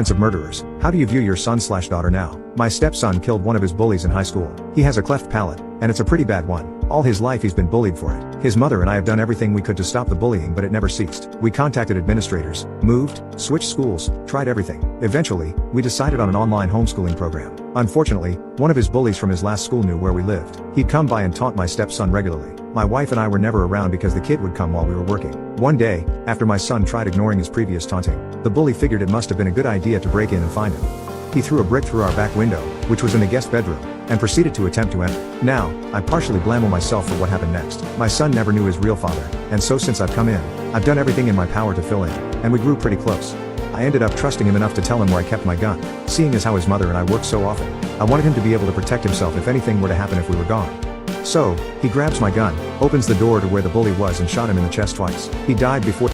Of murderers. How do you view your son/daughter now? My stepson killed one of his bullies in high school. He has a cleft palate, and it's a pretty bad one. All his life he's been bullied for it. His mother and I have done everything we could to stop the bullying, but it never ceased. We contacted administrators, moved, switched schools, tried everything. Eventually, we decided on an online homeschooling program. Unfortunately, one of his bullies from his last school knew where we lived. He'd come by and taunt my stepson regularly. My wife and I were never around because the kid would come while we were working. One day, after my son tried ignoring his previous taunting, the bully figured it must have been a good idea to break in and find him. He threw a brick through our back window, which was in the guest bedroom, and proceeded to attempt to enter. Now, I partially blame myself for what happened next. My son never knew his real father, and so since I've come in, I've done everything in my power to fill in, and we grew pretty close. I ended up trusting him enough to tell him where I kept my gun. Seeing as how his mother and I worked so often, I wanted him to be able to protect himself if anything were to happen if we were gone. So, he grabs my gun, opens the door to where the bully was and shot him in the chest twice. He died before